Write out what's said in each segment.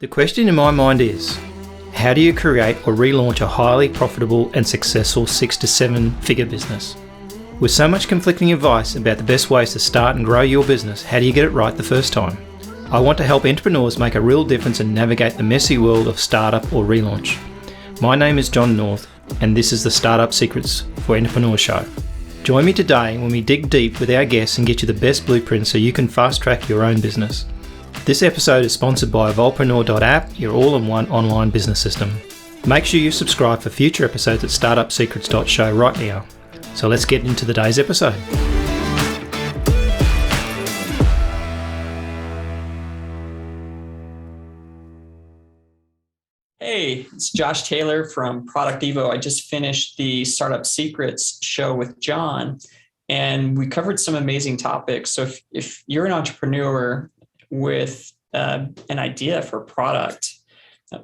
The question in my mind is, how do you create or relaunch a highly profitable and successful 6 to 7 figure business? With so much conflicting advice about the best ways to start and grow your business, how do you get it right the first time? I want to help entrepreneurs make a real difference and navigate the messy world of startup or relaunch. My name is John North, and this is the Startup Secrets for Entrepreneur Show. Join me today when we dig deep with our guests and get you the best blueprint so you can fast track your own business. This episode is sponsored by Evolvepreneur.app, your all-in-one online business system. Make sure you subscribe for future episodes at startupsecrets.show right now. So let's get into today's episode. Hey, it's Josh Taylor from Product EVO. I just finished the Startup Secrets show with John, and we covered some amazing topics. So if you're an entrepreneur with an idea for a product,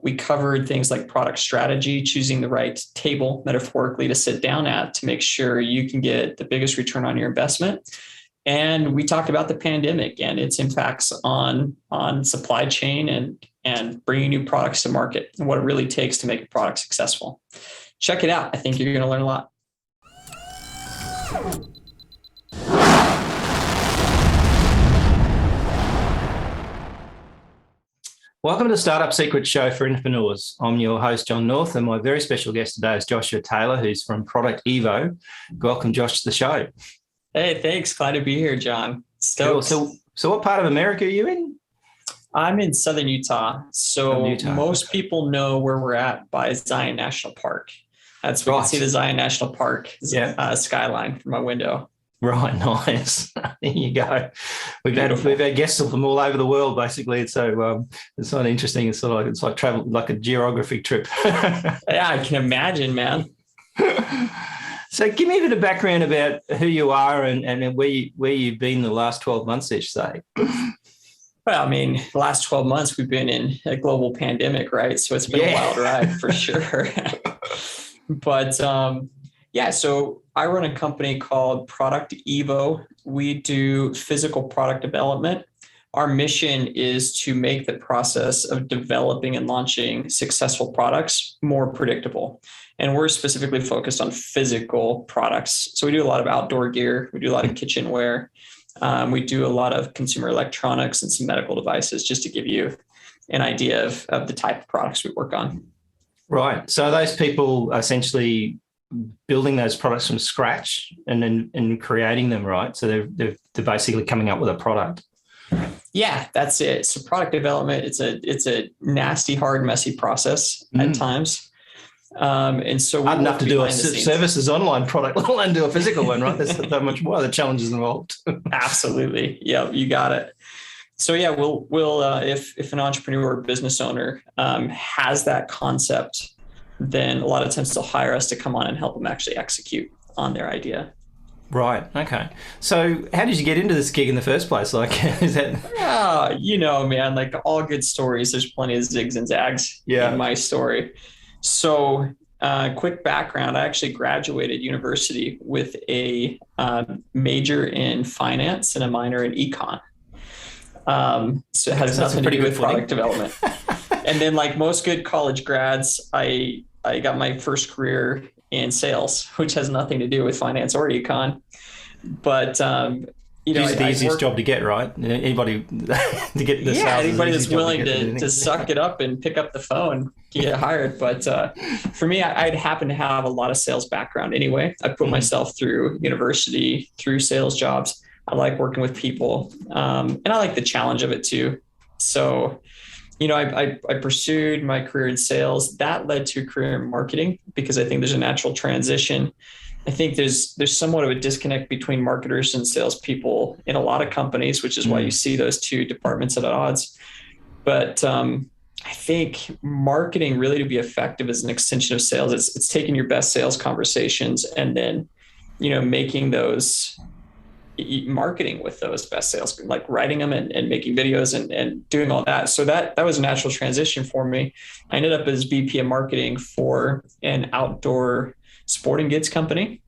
we covered things like product strategy, choosing the right table metaphorically to sit down at to make sure you can get the biggest return on your investment. And we talked about the pandemic and its impacts on supply chain and bringing new products to market and what it really takes to make a product successful. Check it out. I think you're going to learn a lot. Welcome to the Startup Secrets Show for Entrepreneurs. I'm your host, John North, and my very special guest today is Joshua Taylor, who's from Product EVO. Welcome, Josh, to the show. Hey, thanks. Glad to be here, John. Cool. So what part of America are you in? I'm in Southern Utah. So most people know where we're at by Zion National Park. We can see the Zion National Park skyline from my window. Right, nice. There you go. We've had guests from all over the world, basically. So it's not interesting. It's like travel, like a geographic trip. Yeah, I can imagine, man. So give me a bit of background about who you are and where you've been the last 12 months, each say. Well, I mean, the last 12 months we've been in a global pandemic, right? So it's been a wild ride for sure. But so I run a company called Product EVO. We do physical product development. Our mission is to make the process of developing and launching successful products more predictable. And we're specifically focused on physical products. So we do a lot of outdoor gear. We do a lot of kitchenware. We do a lot of consumer electronics and some medical devices, just to give you an idea of the type of products we work on. Right. So those people essentially building those products from scratch and then creating them, right? So they're basically coming up with a product. Yeah, that's it. So product development, it's a nasty, hard, messy process at times. And so hard enough to do a services online product, let alone do a physical one, right? There's so much more, the challenges involved. Absolutely. Yeah, you got it. So yeah, we'll if an entrepreneur or business owner has that concept, then a lot of times they'll hire us to come on and help them actually execute on their idea. Right. Okay. So how did you get into this gig in the first place? Like, is that? Man, like all good stories, there's plenty of zigs and zags in my story. So quick background, I actually graduated university with a major in finance and a minor in econ. So it has nothing to do with product development. And then like most good college grads, I got my first career in sales, which has nothing to do with finance or econ. But, it's the easiest job to get, right? Anybody to get the sales. Yeah, anybody that's willing to suck it up and pick up the phone can get hired. But for me, I'd happen to have a lot of sales background anyway. I put myself through university, through sales jobs. I like working with people, and I like the challenge of it too. So, I pursued my career in sales. That led to a career in marketing because I think there's a natural transition. I think there's somewhat of a disconnect between marketers and salespeople in a lot of companies, which is why you see those two departments at odds. But I think marketing really to be effective is an extension of sales. It's taking your best sales conversations and then, making those marketing with those best sales, like writing them and making videos and doing all that. So that was a natural transition for me. I ended up as VP of marketing for an outdoor sporting goods company.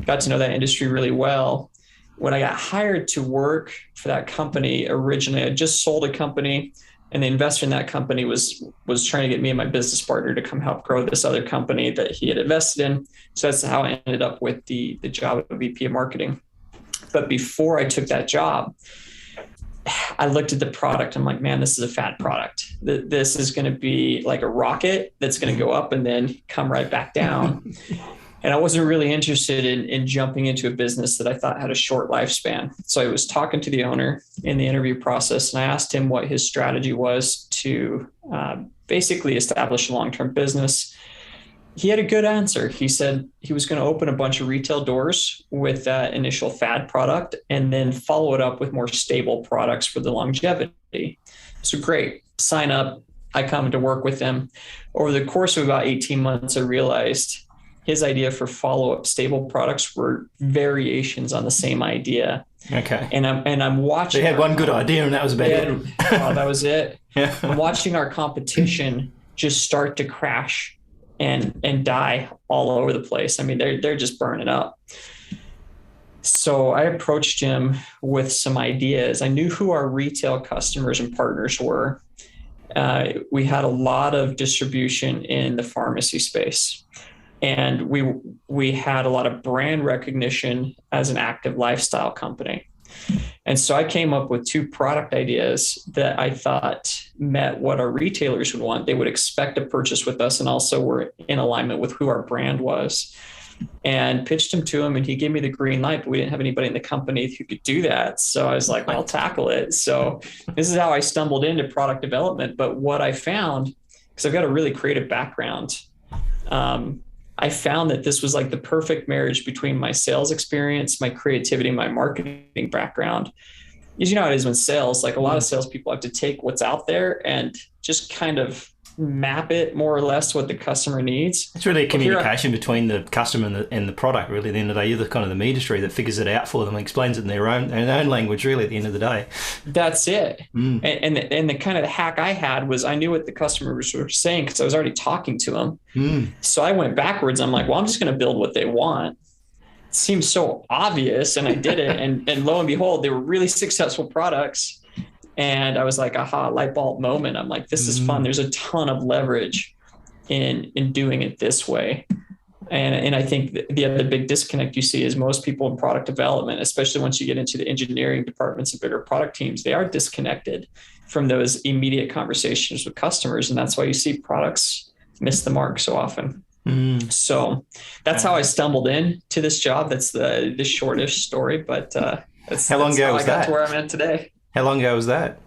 Got to know that industry really well. When I got hired to work for that company, originally I just sold a company And the investor in that company was trying to get me and my business partner to come help grow this other company that he had invested in. So that's how I ended up with the job of VP of marketing. But before I took that job, I looked at the product. I'm like, man, this is a fad product. This is going to be like a rocket that's going to go up and then come right back down. And I wasn't really interested in jumping into a business that I thought had a short lifespan. So I was talking to the owner in the interview process, and I asked him what his strategy was to basically establish a long-term business. He had a good answer. He said he was going to open a bunch of retail doors with that initial fad product and then follow it up with more stable products for the longevity. So great, sign up. I come to work with him. Over the course of about 18 months, I realized his idea for follow-up stable products were variations on the same idea. Okay. And I'm watching. They had one good idea, and that was about it. That was it. Yeah. I'm watching our competition just start to crash and die all over the place. I mean, they're just burning up. So I approached him with some ideas. I knew who our retail customers and partners were. We had a lot of distribution in the pharmacy space. And we had a lot of brand recognition as an active lifestyle company. And so I came up with 2 product ideas that I thought met what our retailers would want. They would expect to purchase with us and also were in alignment with who our brand was. And pitched him to him, and he gave me the green light, but we didn't have anybody in the company who could do that. So I was like, well, I'll tackle it. So this is how I stumbled into product development. But what I found, because I've got a really creative background, I found that this was like the perfect marriage between my sales experience, my creativity, my marketing background. Because you know how it is when sales, like a lot of salespeople have to take what's out there and just kind of map it more or less to what the customer needs. It's really a communication between the customer and the product, really. At the end of the day, you're the kind of the industry that figures it out for them and explains it in their own language, really, at the end of the day. That's it. And the kind of the hack I had was I knew what the customers were saying because I was already talking to them. So I went backwards. I'm like, well, I'm just going to build what they want. It seems so obvious. And I did it. And lo and behold, they were really successful products. And I was like, aha, light bulb moment. I'm like, this is fun. There's a ton of leverage in doing it this way. And I think the other big disconnect you see is most people in product development, especially once you get into the engineering departments and bigger product teams, they are disconnected from those immediate conversations with customers. And that's why you see products miss the mark so often. So that's how I stumbled into this job. That's the shortest story, but that's how long ago was that? I got to where I'm at today. How long ago was that?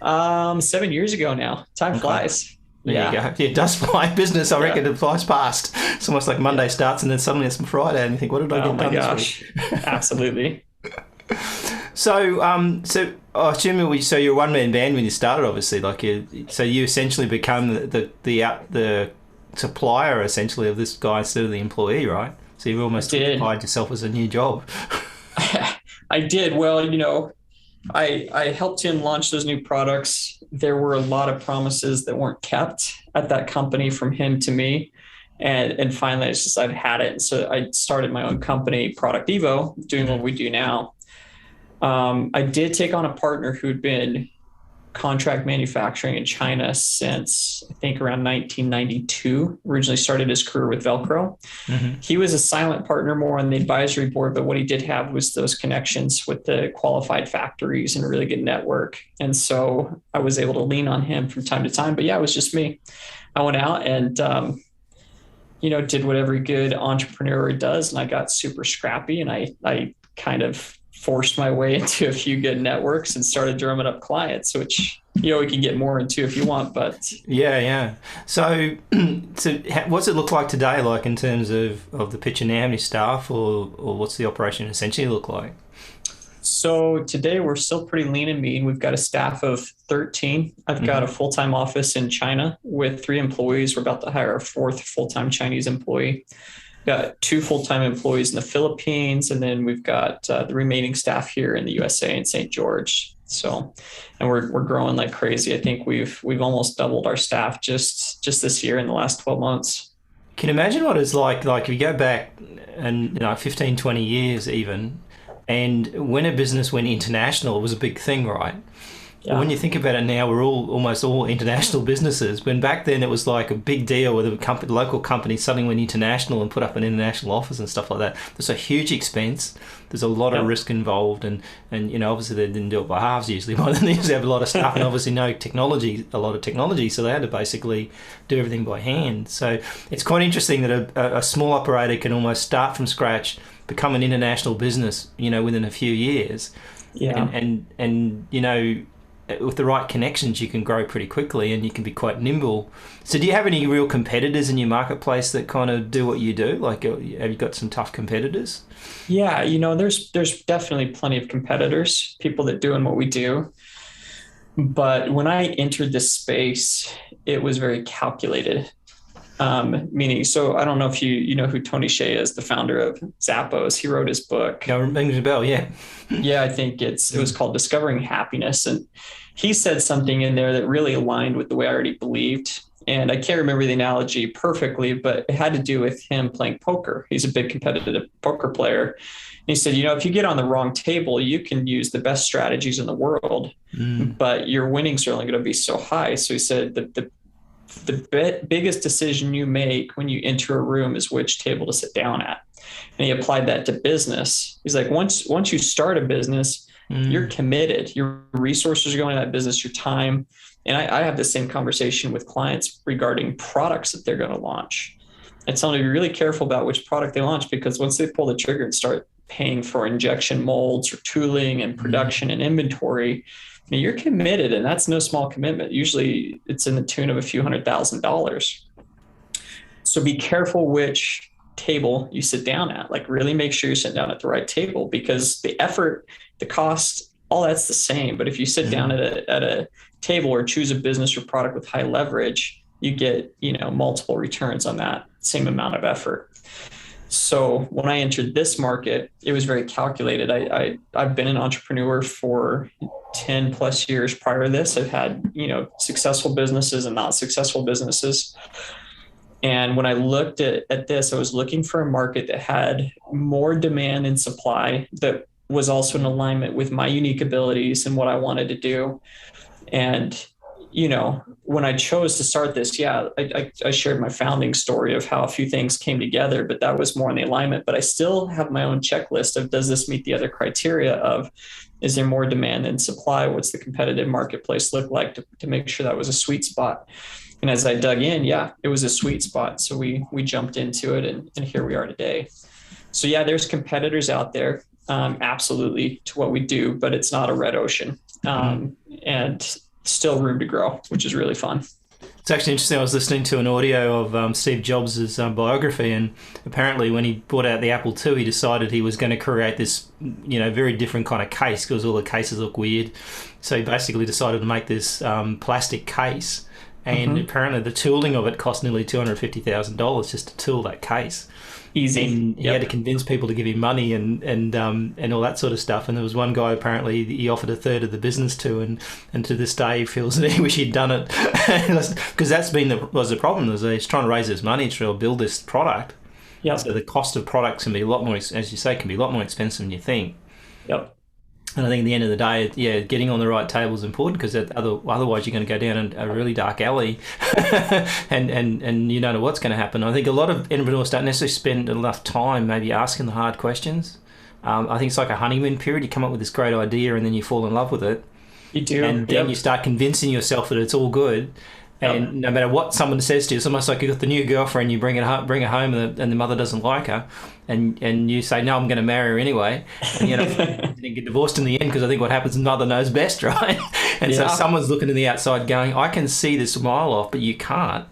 7 years ago now. Time flies. There you go. Yeah, it does fly. Business, I reckon, it flies past. It's almost like Monday starts and then suddenly it's Friday and you think, what did I get done this week? Absolutely. So I assume so you're a one-man band when you started, obviously. So you essentially become the supplier, essentially, of this guy instead of the employee, right? So you've almost applied yourself as a new job. I did. Well, I helped him launch those new products. There were a lot of promises that weren't kept at that company from him to me. And finally, it's just I've had it. And so I started my own company, Product EVO, doing what we do now. I did take on a partner who'd been contract manufacturing in China since I think around 1992. Originally started his career with Velcro. He was a silent partner more on the advisory board, but what he did have was those connections with the qualified factories and a really good network. And so I was able to lean on him from time to time. But yeah, it was just me. I went out and did what every good entrepreneur does, and I got super scrappy, and I kind of forced my way into a few good networks and started drumming up clients, which we can get more into if you want. But yeah. So what's it look like today, like in terms of the picture now? How many staff, or what's the operation essentially look like? So today we're still pretty lean and mean. We've got a staff of 13. I've got a full-time office in China with 3 employees. We're about to hire our 4th full-time Chinese employee. Got 2 full-time employees in the Philippines, and then we've got the remaining staff here in the USA in St. George. So, and we're growing like crazy. I think we've almost doubled our staff just this year in the last 12 months. Can you imagine what it's like if you go back and 15, 20 years even, and when a business went international, it was a big thing, right? Yeah. When you think about it now, we're almost all international businesses. When back then it was like a big deal with local companies suddenly went international and put up an international office and stuff like that. There's a huge expense. There's a lot of risk involved, and obviously they didn't do it by halves usually. But they used to have a lot of stuff and obviously a lot of technology, so they had to basically do everything by hand. So it's quite interesting that a small operator can almost start from scratch, become an international business, within a few years. Yeah. And with the right connections, you can grow pretty quickly and you can be quite nimble. So do you have any real competitors in your marketplace that kind of do what you do? Like, have you got some tough competitors? Yeah, there's definitely plenty of competitors, people that doing what we do. But when I entered this space, it was very calculated. Meaning, so I don't know if you know who Tony Hsieh is, the founder of Zappos. He wrote his book. Yeah, rings a bell, yeah. Yeah, I think it was called Discovering Happiness. And he said something in there that really aligned with the way I already believed. And I can't remember the analogy perfectly, but it had to do with him playing poker. He's a big competitive poker player. And he said, if you get on the wrong table, you can use the best strategies in the world, but your winnings are only going to be so high. So he said the biggest decision you make when you enter a room is which table to sit down at. And he applied that to business. He's like, once you start a business, you're committed. Your resources are going to that business, your time. And I have the same conversation with clients regarding products that they're going to launch. I tell them to be really careful about which product they launch, because once they pull the trigger and start paying for injection molds or tooling and production and inventory, you're committed, and that's no small commitment. Usually it's in the tune of a few $100,000. So be careful which table you sit down at. Like, really make sure you sit down at the right table, because the effort, the cost, all that's the same. But if you sit down at a table or choose a business or product with high leverage, you get, multiple returns on that same amount of effort. So when I entered this market, it was very calculated. I've been an entrepreneur for 10 plus years prior to this. I've had, successful businesses and not successful businesses. And when I looked at this, I was looking for a market that had more demand and supply, that was also in alignment with my unique abilities and what I wanted to do. And when I chose to start this, I shared my founding story of how a few things came together, but that was more in the alignment. But I still have my own checklist of, does this meet the other criteria of, is there more demand than supply? What's the competitive marketplace look like to make sure that was a sweet spot? And as I dug in, it was a sweet spot. So we jumped into it, and here we are today. So there's competitors out there, absolutely, to what we do, but it's not a red ocean. And still room to grow, which is really fun. It's actually interesting. I was listening to an audio of Steve Jobs' biography, and apparently when he brought out the Apple II, he decided he was going to create this, very different kind of case, because all the cases look weird. So he basically decided to make this plastic case, and apparently the tooling of it cost nearly $250,000 just to tool that case. Easy. And he had to convince people to give him money and all that sort of stuff. And there was one guy, apparently he offered a third of the business to, and to this day he feels that he wish he'd done it, because that's was the problem. He's trying to raise his money to build this product. Yep. So the cost of products can be a lot more, as you say, can be a lot more expensive than you think. Yep. And I think at the end of the day, getting on the right table is important, because otherwise you're going to go down a really dark alley and you don't know what's going to happen. I think a lot of entrepreneurs don't necessarily spend enough time maybe asking the hard questions. I think it's like a honeymoon period. You come up with this great idea and then you fall in love with it. You do. And then you start convincing yourself that it's all good. And no matter what someone says to you, it's almost like you've got the new girlfriend, you bring her home and the mother doesn't like her, and you say, no, I'm going to marry her anyway. And you get divorced in the end, because I think what happens is mother knows best, right? And so someone's looking to the outside going, I can see this a mile off, but you can't.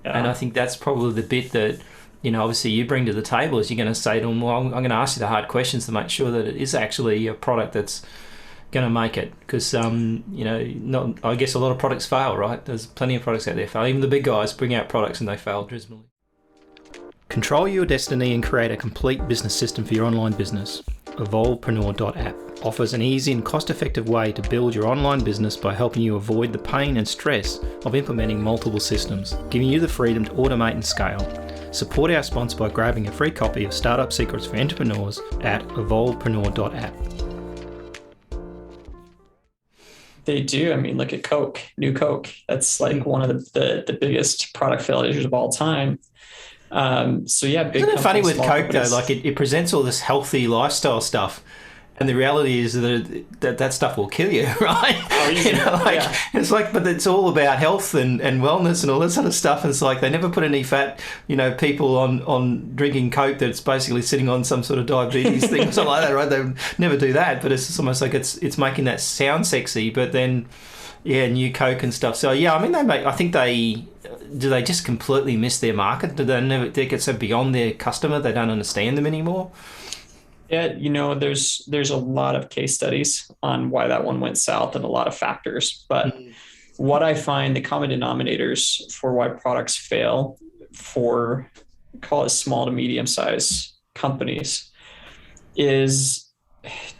Yeah. And I think that's probably the bit that, obviously you bring to the table, is you're going to say to them, well, I'm going to ask you the hard questions to make sure that it is actually a product that's going to make it, because I guess a lot of products fail, right? There's plenty of products out there fail. Even the big guys bring out products and they fail dismally. Control your destiny and create a complete business system for your online business. Evolvepreneur.app offers an easy and cost-effective way to build your online business by helping you avoid the pain and stress of implementing multiple systems, giving you the freedom to automate and scale. Support our sponsor by grabbing a free copy of Startup Secrets for Entrepreneurs at evolvepreneur.app. They do. I mean, look at Coke, new Coke. That's like one of the biggest product failures of all time. So yeah, big. Isn't it funny with Coke companies. though? Like it presents all this healthy lifestyle stuff, and the reality is that stuff will kill you, right? Oh, easy. It's like, but it's all about health and wellness and all that sort of stuff. And it's like they never put any fat, people on drinking Coke that's basically sitting on some sort of diabetes thing or something like that, right? They would never do that. But it's just almost like it's making that sound sexy, but then, yeah, new Coke and stuff. So yeah, I mean, do they just completely miss their market? Do they get so beyond their customer they don't understand them anymore? Yeah, there's a lot of case studies on why that one went south and a lot of factors. But what I find the common denominators for why products fail for, call it small to medium size companies, is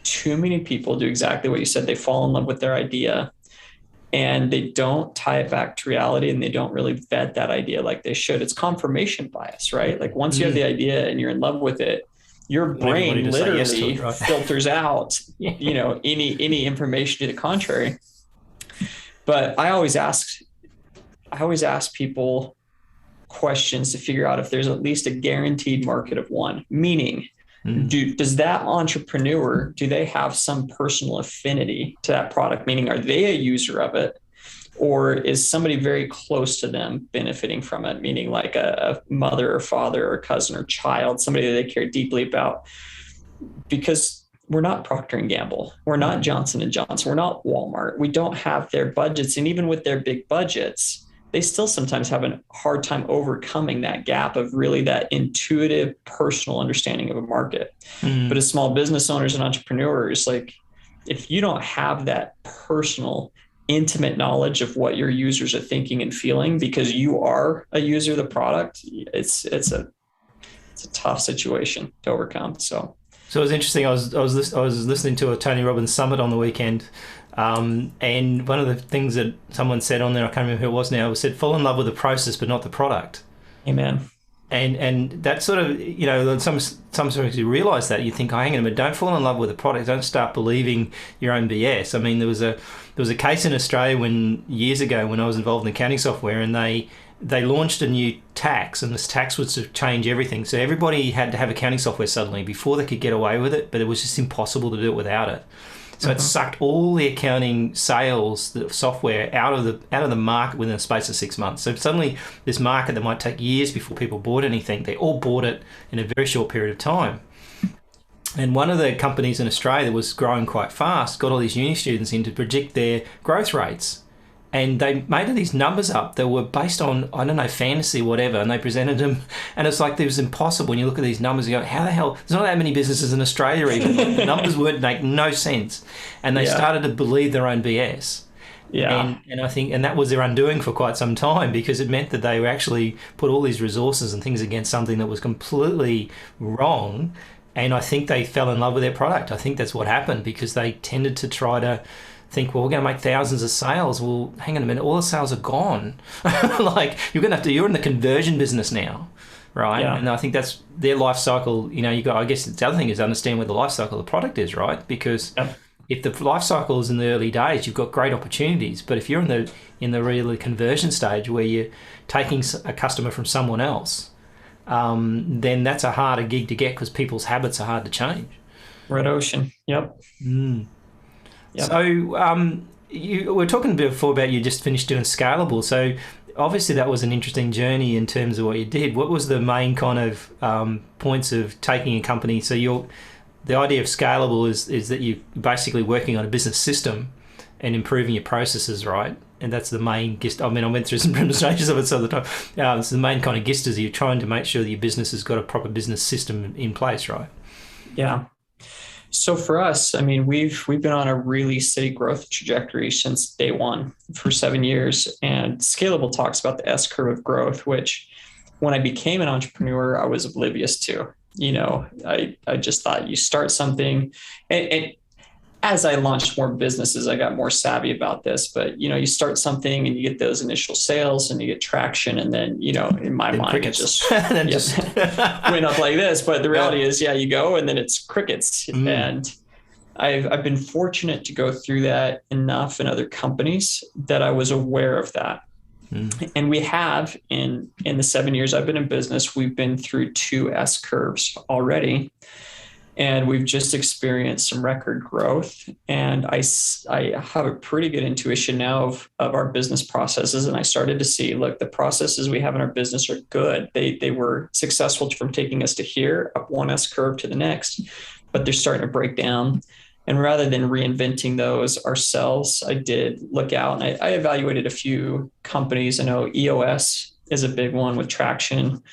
too many people do exactly what you said. They fall in love with their idea and they don't tie it back to reality, and they don't really vet that idea like they should. It's confirmation bias, right? Like once you have the idea and you're in love with it, your brain literally filters out, any information to the contrary. But I always ask people questions to figure out if there's at least a guaranteed market of one, meaning does that entrepreneur, do they have some personal affinity to that product? Meaning, are they a user of it? Or is somebody very close to them benefiting from it? Meaning like a mother or father or cousin or child, somebody that they care deeply about. Because we're not Procter & Gamble. We're not Johnson & Johnson. We're not Walmart. We don't have their budgets. And even with their big budgets, they still sometimes have a hard time overcoming that gap of really that intuitive, personal understanding of a market. But as small business owners and entrepreneurs, like if you don't have that personal, intimate knowledge of what your users are thinking and feeling because you are a user of the product, it's a tough situation to overcome. So it was interesting. I was listening to a Tony Robbins summit on the weekend, and one of the things that someone said on there, I can't remember who it was now, said, "Fall in love with the process, but not the product." Amen. And that sort of, sometimes you realise that you think, oh, hang on a minute, don't fall in love with the product, don't start believing your own BS. I mean, there was a case in Australia years ago when I was involved in accounting software, and they launched a new tax, and this tax was to change everything. So everybody had to have accounting software suddenly before they could get away with it, but it was just impossible to do it without it. So it sucked all the accounting sales, the software out of the market within a space of 6 months. So suddenly this market that might take years before people bought anything, they all bought it in a very short period of time. And one of the companies in Australia that was growing quite fast got all these uni students in to predict their growth rates. And they made these numbers up that were based on, I don't know, fantasy, whatever, and they presented them. And it's like, it was impossible. When you look at these numbers, you go, how the hell? There's not that many businesses in Australia even. The numbers would make no sense. And they started to believe their own BS. Yeah. And I think, and that was their undoing for quite some time, because it meant that they were actually put all these resources and things against something that was completely wrong. And I think they fell in love with their product. I think that's what happened, because they tended to try to think, well, we're going to make thousands of sales. Well, hang on a minute, all the sales are gone. Like you're in the conversion business now, right? Yeah. And I think that's their life cycle. I guess the other thing is understand where the life cycle of the product is, right? Because if the life cycle is in the early days, you've got great opportunities. But if you're in the really conversion stage where you're taking a customer from someone else, then that's a harder gig to get, because people's habits are hard to change. Red ocean. Yep. Yep. So you were talking before about you just finished doing Scalable. So obviously that was an interesting journey in terms of what you did. What was the main kind of points of taking a company? So the idea of Scalable is that you're basically working on a business system and improving your processes, right? And that's the main gist. I mean, I went through some demonstrations of it some of the time. It's the main kind of gist is you're trying to make sure that your business has got a proper business system in place, right? Yeah. So for us, I mean, we've been on a really steady growth trajectory since day one for 7 years. And Scalable talks about the S curve of growth, which when I became an entrepreneur, I was oblivious to. I just thought you start something, and as I launched more businesses, I got more savvy about this, but you start something and you get those initial sales and you get traction. And then, in my mind, crickets. It just went up like this. But the reality is, you go and then it's crickets. And I've been fortunate to go through that enough in other companies that I was aware of that. And we have in the 7 years I've been in business, we've been through 2 S curves already, and we've just experienced some record growth. And I have a pretty good intuition now of our business processes. And I started to see, look, the processes we have in our business are good. They were successful from taking us to here, up one S curve to the next, but they're starting to break down. And rather than reinventing those ourselves, I did look out and I evaluated a few companies. I know EOS is a big one with traction.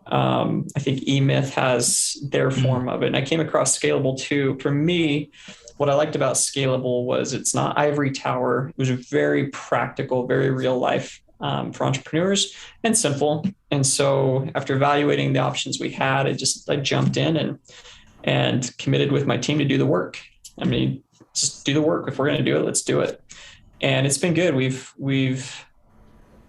I think eMyth has their form of it. And I came across Scalable too. For me, what I liked about Scalable was it's not ivory tower. It was very practical, very real life for entrepreneurs and simple. And so after evaluating the options we had, I jumped in and committed with my team to do the work. I mean, just do the work. If we're going to do it, let's do it. And it's been good. We've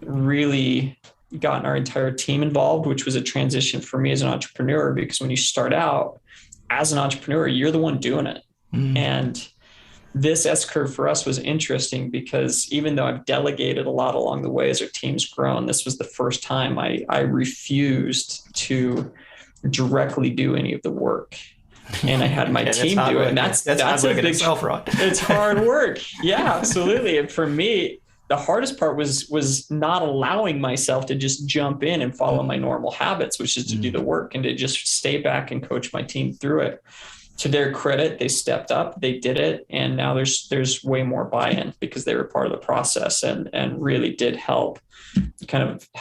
really gotten our entire team involved, which was a transition for me as an entrepreneur, because when you start out as an entrepreneur, you're the one doing it. And this S curve for us was interesting because even though I've delegated a lot along the way as our team's grown, this was the first time I refused to directly do any of the work. And I had my team do it. And that's hard work a big, in itself, right? It's hard work. Yeah, absolutely. And for me, the hardest part was not allowing myself to just jump in and follow my normal habits, which is to do the work and to just stay back and coach my team through it. To their credit, they stepped up, they did it. And now there's way more buy-in because they were part of the process and really did help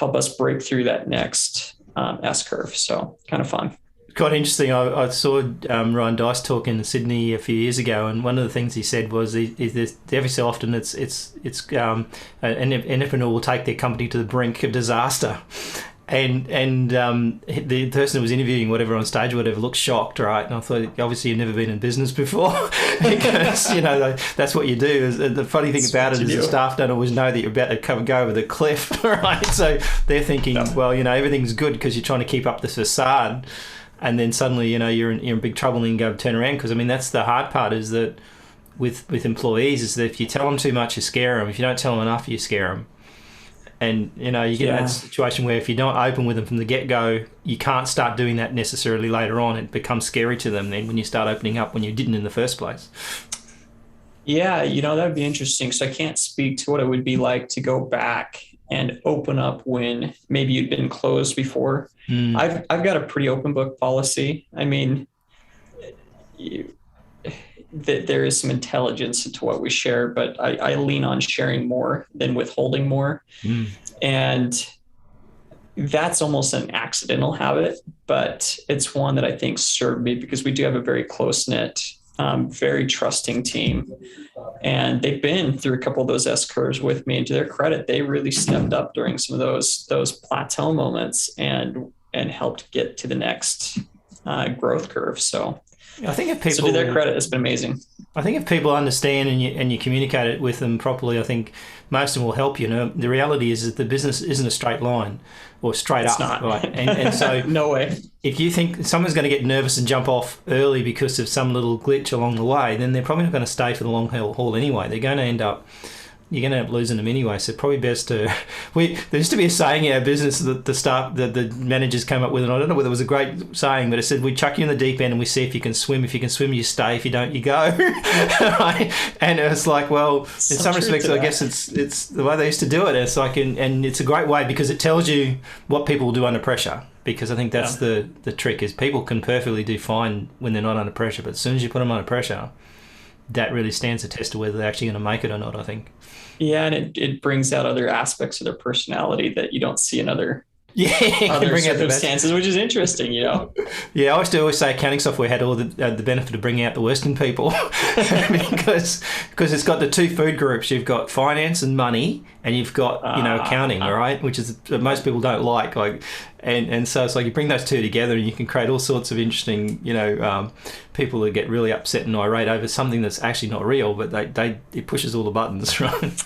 us break through that next S curve. So kind of fun. Quite interesting. I saw Ryan Dice talk in Sydney a few years ago, and one of the things he said was, every so often an entrepreneur will take their company to the brink of disaster, and the person who was interviewing whatever on stage or whatever looked shocked, right? And I thought, obviously you've never been in business before, because that's what you do. The funny thing about it is the staff don't always know that you're about to go over the cliff, right? So they're thinking, well, everything's good because you're trying to keep up this facade. And then suddenly, you're in big trouble and you go turn around. Because, that's the hard part is that with employees is that if you tell them too much, you scare them. If you don't tell them enough, you scare them. And, you get that situation where if you're not open with them from the get-go, you can't start doing that necessarily later on. It becomes scary to them then when you start opening up when you didn't in the first place. Yeah, that would be interesting. So I can't speak to what it would be like to go back and open up when maybe you'd been closed before. I've got a pretty open book policy. I mean, there is some intelligence into what we share, but I lean on sharing more than withholding more. And that's almost an accidental habit, but it's one that I think served me because we do have a very close-knit, very trusting team. And they've been through a couple of those S curves with me, and to their credit, they really stepped up during some of those plateau moments and helped get to the next growth curve. So I think if people, so to their credit, it's been amazing. I think if people understand and you communicate it with them properly, I think most of them will help you. The reality is that the business isn't a straight line or straight it's up, not. Right? And so no way. If you think someone's going to get nervous and jump off early because of some little glitch along the way, then they're probably not going to stay for the long haul anyway. You're going to end up losing them anyway. So probably best to. There used to be a saying in our business that the managers came up with, and I don't know whether it was a great saying, but it said, we chuck you in the deep end and we see if you can swim. If you can swim, you stay. If you don't, you go. Right? And it was like, well, in some respects, I guess it's the way they used to do it. It's like, and it's a great way because it tells you what people will do under pressure. Because I think that's the trick is people can perfectly do fine when they're not under pressure, but as soon as you put them under pressure, that really stands the test of whether they're actually going to make it or not, I think. Yeah, and it brings out other aspects of their personality that you don't see in other circumstances, which is interesting, Yeah, I used to always say accounting software had all the benefit of bringing out the worst in people because it's got the two food groups. You've got finance and money, and you've got accounting, right? Which is most people don't like. And so it's like you bring those two together, and you can create all sorts of interesting, people that get really upset and irate over something that's actually not real, but it pushes all the buttons, right?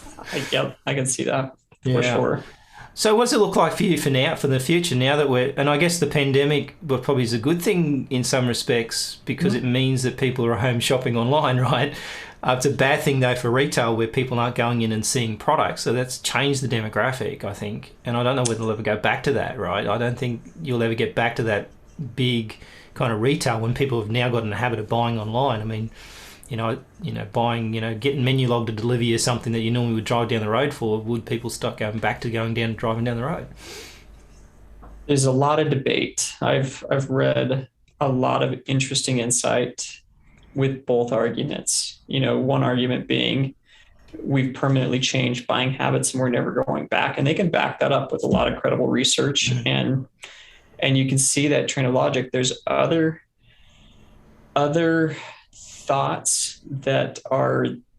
I can see that for sure. So what does it look like for you for the future, now that and I guess the pandemic probably is a good thing in some respects, because it means that people are home shopping online, right? It's a bad thing though for retail, where people aren't going in and seeing products. So that's changed the demographic, I think. And I don't know whether they'll ever go back to that, right? I don't think you'll ever get back to that big kind of retail when people have now got in the habit of buying online. I mean, buying, getting Menulog to deliver you something that you normally would drive down the road for. Would people start going back to driving down the road? There's a lot of debate. I've read a lot of interesting insight with both arguments. One argument being we've permanently changed buying habits and we're never going back. And they can back that up with a lot of credible research. And you can see that train of logic. There's other thoughts that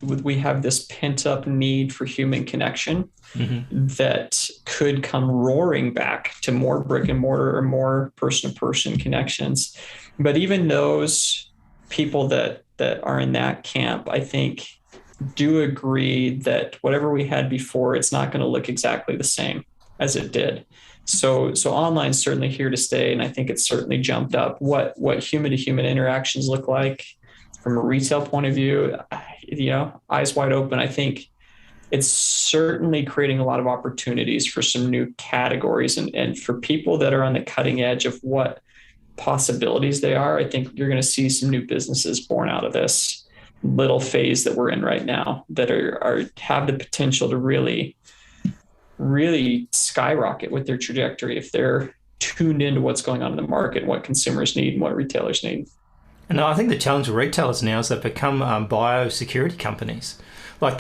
we have this pent up need for human connection that could come roaring back to more brick and mortar or more person to person connections. But even those people that are in that camp, I think, do agree that whatever we had before, it's not going to look exactly the same as it did. So online is certainly here to stay, and I think it's certainly jumped up what human to human interactions look like from a retail point of view. Eyes wide open. I think it's certainly creating a lot of opportunities for some new categories and for people that are on the cutting edge of what possibilities they are. I think you're going to see some new businesses born out of this little phase that we're in right now that have the potential to really skyrocket with their trajectory if they're tuned into what's going on in the market, what consumers need, and what retailers need. And I think the challenge with retailers now is they've become biosecurity companies. Like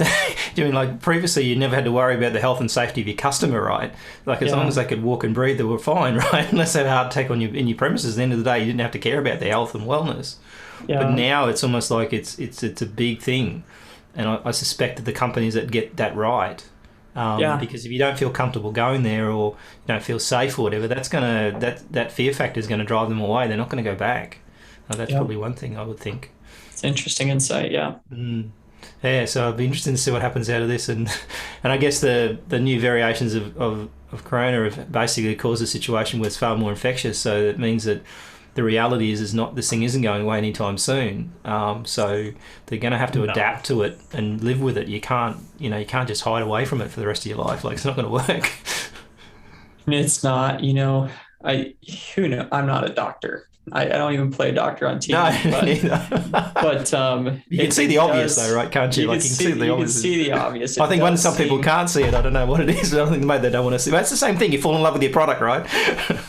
previously you never had to worry about the health and safety of your customer, right? As long as they could walk and breathe, they were fine, right? Unless they had a heart attack in your premises, at the end of the day, you didn't have to care about their health and wellness. Yeah. But now it's almost like it's a big thing. And I suspect that the companies that get that right, because if you don't feel comfortable going there or you don't feel safe or whatever, that fear factor is going to drive them away. They're not going to go back. That's probably one thing I would think. It's interesting insight, yeah. Yeah, so I'd be interested to see what happens out of this, and I guess the new variations of corona have basically caused a situation where it's far more infectious. So it means that the reality is not, this thing isn't going away anytime soon. So they're going to have to adapt to it and live with it. You can't just hide away from it for the rest of your life. It's not going to work. It's not. I'm not a doctor. I don't even play a doctor on TV. But you can see the obvious though, right? Can't you? You can see the obvious. I think when some people can't see it, I don't know what it is, but I think maybe they don't want to see it. But it's the same thing. You fall in love with your product, right?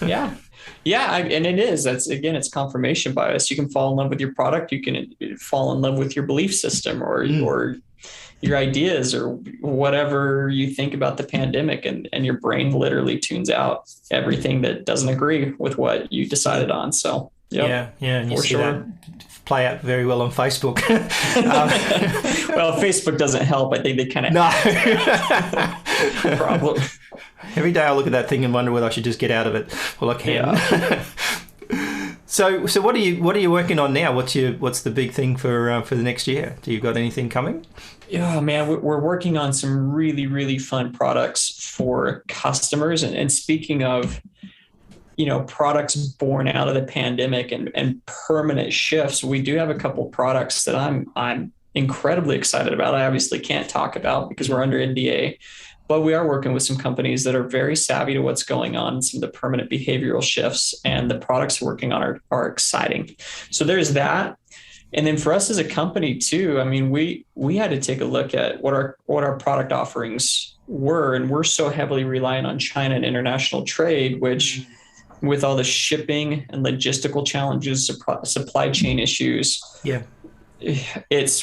And it is. It's confirmation bias. You can fall in love with your product. You can fall in love with your belief system or your ideas or whatever you think about the pandemic, and your brain literally tunes out everything that doesn't agree with what you decided on. So and you see that play out very well on Facebook. Well, Facebook doesn't help. I think they kind of problem. Every day I look at that thing and wonder whether I should just get out of it. Well, I can. So what are you working on now? What's the big thing for the next year? Do you got anything coming? Yeah, man, we're working on some really, really fun products for customers. And speaking of, products born out of the pandemic and permanent shifts, we do have a couple products that I'm incredibly excited about. I obviously can't talk about because we're under NDA, but we are working with some companies that are very savvy to what's going on, some of the permanent behavioral shifts, and the products we're working on are exciting. So there's that. And then for us as a company too, I mean, we had to take a look at what our product offerings were, and we're so heavily reliant on China and international trade, which with all the shipping and logistical challenges, supply chain issues,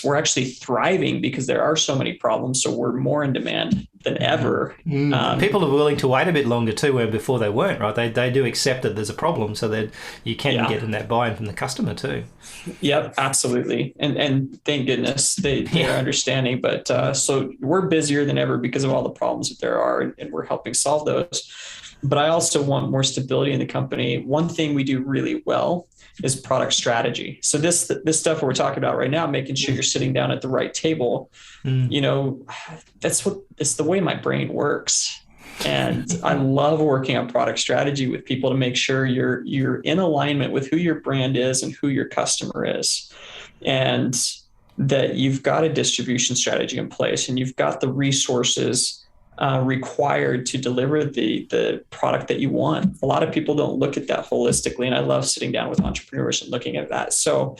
we're actually thriving because there are so many problems. So we're more in demand than ever. People are willing to wait a bit longer too, where before they weren't, right? They do accept that there's a problem, so that you can get in that buy-in from the customer too. Yep, absolutely. And thank goodness they're understanding. But so we're busier than ever because of all the problems that there are, and we're helping solve those. But I also want more stability in the company. One thing we do really well is product strategy. So this stuff we're talking about right now, making sure you're sitting down at the right table, it's the way my brain works. And I love working on product strategy with people to make sure you're in alignment with who your brand is and who your customer is. And that you've got a distribution strategy in place and you've got the resources required to deliver the product that you want. A lot of people don't look at that holistically, and I love sitting down with entrepreneurs and looking at that. So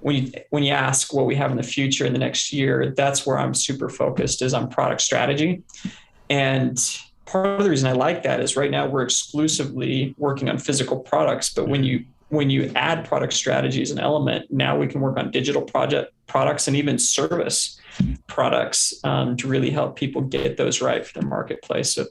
when you ask what we have in the future in the next year, that's where I'm super focused, is on product strategy. And part of the reason I like that is right now we're exclusively working on physical products, but when you add product strategy as an element, now we can work on digital products and even service products to really help people get those right for the marketplace. So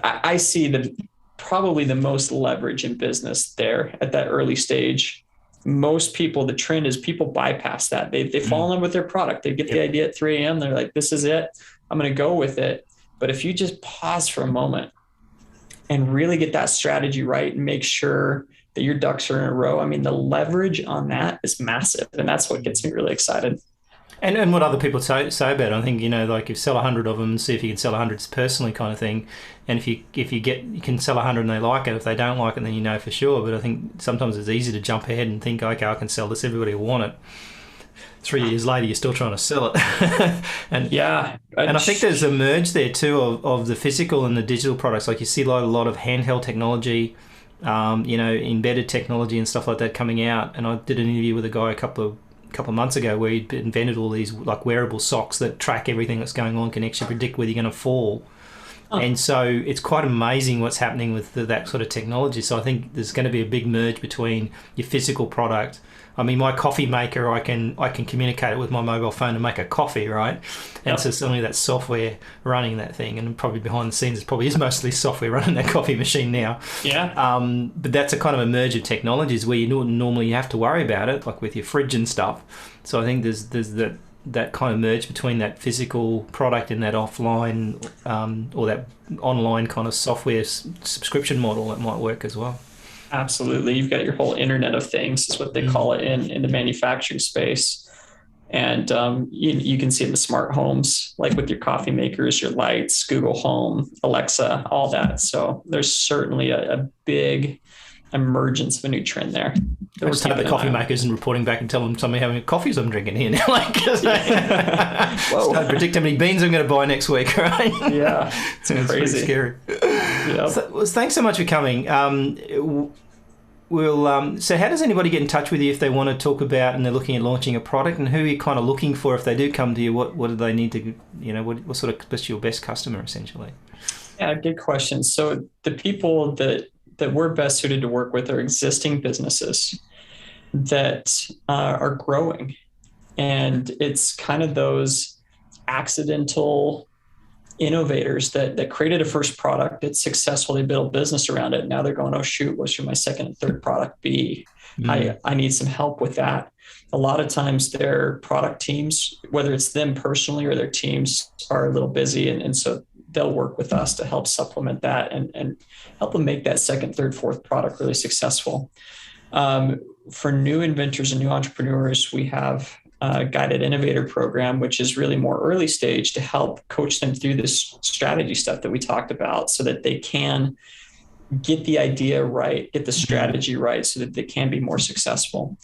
I see probably the most leverage in business there at that early stage. Most people, the trend is people bypass that. They fall in love with their product. They get the idea at 3 a.m. They're like, this is it. I'm going to go with it. But if you just pause for a moment and really get that strategy right and make sure that your ducks are in a row, I mean, the leverage on that is massive. And that's what gets me really excited. And what other people say about it, I think, like you sell 100 of them, see if you can sell 100 personally kind of thing. And if you can sell 100 and they like it, if they don't like it, then you know for sure. But I think sometimes it's easy to jump ahead and think, okay, I can sell this, everybody will want it. 3 years later, you're still trying to sell it. And I think there's a merge there too of the physical and the digital products. Like you see a lot of handheld technology, embedded technology and stuff like that coming out. And I did an interview with a guy a couple of months ago where he'd invented all these like wearable socks that track everything that's going on, can actually predict whether you're going to fall. And so it's quite amazing what's happening with that sort of technology. So I think there's going to be a big merge between your physical product. I mean, my coffee maker, I can communicate it with my mobile phone to make a coffee, right? And so suddenly that software running that thing, and probably behind the scenes, it probably is mostly software running that coffee machine now. Yeah. But that's a kind of a merge of technologies where you normally have to worry about it, like with your fridge and stuff. So I think there's that kind of merge between that physical product and that offline or that online kind of software subscription model that might work as well. Absolutely. You've got your whole Internet of Things is what they call it in the manufacturing space. And you can see it in the smart homes, like with your coffee makers, your lights, Google Home, Alexa, all that. So there's certainly a big emergence of a new trend there. I just have the coffee makers and reporting back and tell them somebody how many coffees I'm drinking here now. I predict how many beans I'm going to buy next week, right? Yeah, it's crazy. Pretty scary. Yep. So, thanks so much for coming. So how does anybody get in touch with you if they want to talk about and they're looking at launching a product, and who are you kind of looking for if they do come to you? What do they need to, what sort of what's your best customer essentially? Yeah, good question. So the people that we're best suited to work with are existing businesses that are growing. And it's kind of those accidental innovators that created a first product. It's successful. They built a business around it. Now they're going, oh, shoot, what should my second and third product be? I need some help with that. A lot of times their product teams, whether it's them personally or their teams, are a little busy. And so they'll work with us to help supplement that and help them make that second, third, fourth product really successful. For new inventors and new entrepreneurs, we have a guided innovator program, which is really more early stage to help coach them through this strategy stuff that we talked about so that they can get the idea right, get the strategy right so that they can be more successful.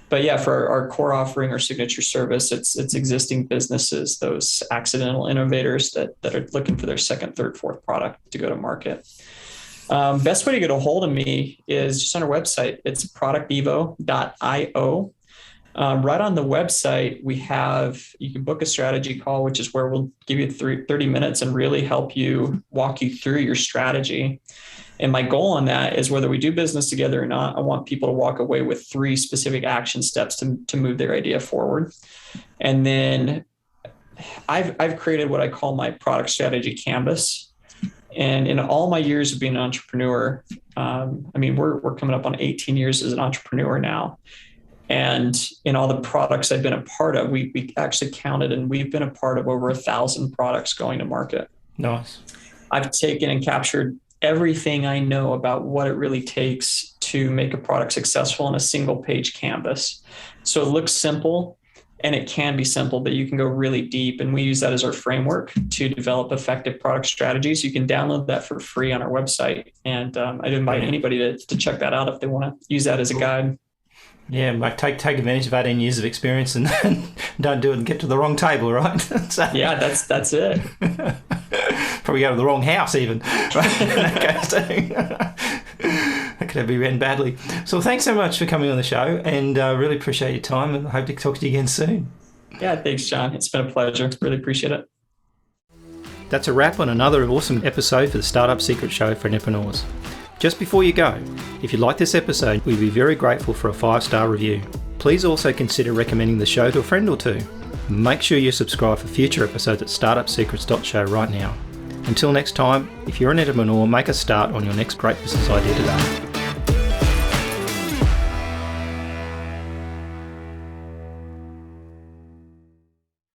But yeah, for our core offering, our signature service, it's existing businesses, those accidental innovators that are looking for their second, third, fourth product to go to market. Best way to get a hold of me is just on our website. It's productevo.io. Right on the website, you can book a strategy call, which is where we'll give you 30 minutes and really help you walk you through your strategy. And my goal on that is whether we do business together or not, I want people to walk away with 3 specific action steps to move their idea forward. And then I've created what I call my product strategy canvas. And in all my years of being an entrepreneur, we're coming up on 18 years as an entrepreneur now. And in all the products I've been a part of, we actually counted, and we've been a part of over 1,000 products going to market. Nice. I've taken and captured everything I know about what it really takes to make a product successful on a single page canvas. So it looks simple. And it can be simple, but you can go really deep. And we use that as our framework to develop effective product strategies. You can download that for free on our website. And I'd invite anybody to check that out if they want to use that as a guide. Yeah, like take advantage of 18 years of experience and don't do it and get to the wrong table, right? So, yeah, that's it. Probably go to the wrong house even. That could be ran badly. So thanks so much for coming on the show, and really appreciate your time, and hope to talk to you again soon. Yeah, thanks, John. It's been a pleasure. Really appreciate it. That's a wrap on another awesome episode for the Startup Secret Show for entrepreneurs. Just before you go, if you like this episode, we'd be very grateful for a 5-star review. Please also consider recommending the show to a friend or two. Make sure you subscribe for future episodes at startupsecrets.show right now. Until next time, if you're an entrepreneur, make a start on your next great business idea today.